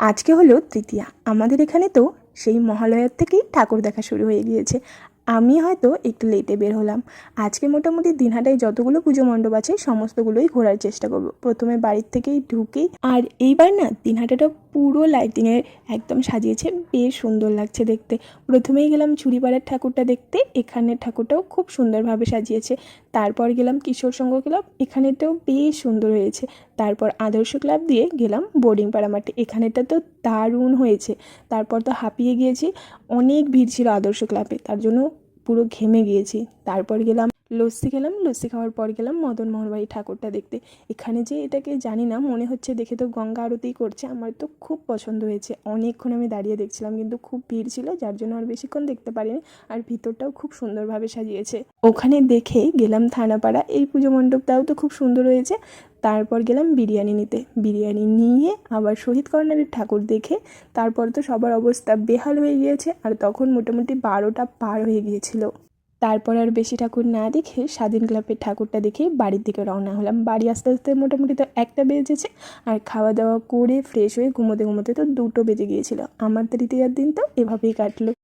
আজকে হলো তৃতীয়া। আমাদের এখানে তো সেই মহালয়ার থেকেই ঠাকুর দেখা শুরু হয়ে গিয়েছে। আমি হয়তো একটু লেটে বের হলাম। আজকে মোটামুটি দিনহাটায় যতগুলো পুজো মণ্ডপ আছে সমস্তগুলোই ঘোরার চেষ্টা করব। প্রথমে বাড়ির থেকেই ঢুকেই আর এইবার না দিনহাটাটা পুরো লাইটিংয়ে একদম সাজিয়েছে, বেশ সুন্দর লাগছে দেখতে। প্রথমেই গেলাম চুড়িপাড়ার ঠাকুরটা দেখতে, এখানের ঠাকুরটাও খুব সুন্দরভাবে সাজিয়েছে। তারপর গেলাম কিশোর সংঘ ক্লাব, এখানেটাও বেশ সুন্দর হয়েছে। তারপর আদর্শ ক্লাব দিয়ে গেলাম বোর্ডিং পাড়া মাঠে, এখানেটা তো দারুণ হয়েছে। তারপর তো হাঁপিয়ে গিয়েছি, অনেক ভিড় ছিল আদর্শ ক্লাবে, তার জন্য পুরো ঘেমে গিয়েছি। তারপর গেলাম লস্যি খেলাম, লস্যি খাওয়ার পর গেলাম মদন মোহনবাড়ি ঠাকুরটা দেখতে। এখানে যে এটাকে জানি না, মনে হচ্ছে দেখে তো গঙ্গা আরতিই করছে। আমার তো খুব পছন্দ হয়েছে, অনেকক্ষণ আমি দাঁড়িয়ে দেখছিলাম, কিন্তু খুব ভিড় ছিল যার জন্য আর বেশিক্ষণ দেখতে পারিনি। আর ভিতরটাও খুব সুন্দরভাবে সাজিয়েছে। ওখানে দেখে গেলাম থানাপাড়া, এই পুজো মণ্ডপটাও তো খুব সুন্দর হয়েছে। তারপর গেলাম বিরিয়ানি নিতে, বিরিয়ানি নিয়ে আবার শহীদ কর্নারের ঠাকুর দেখে তারপর তো সবার অবস্থা বেহাল হয়ে গিয়েছে, আর তখন মোটামুটি 12টা পার হয়ে গিয়েছিল। তারপর আর বেশি ঠাকুর না দেখে স্বাধীন ক্লাবের ঠাকুরটা দেখে বাড়ির দিকে রওনা হলাম। বাড়ি আস্তে আস্তে মোটামুটি তো 1টা বেজেছে, আর খাওয়া দাওয়া করে ফ্রেশ হয়ে ঘুমোতে ঘুমোতে তো 2টো বেজে গিয়েছিল। আমার তৃতীয়ার দিন তো এভাবেই কাটলো।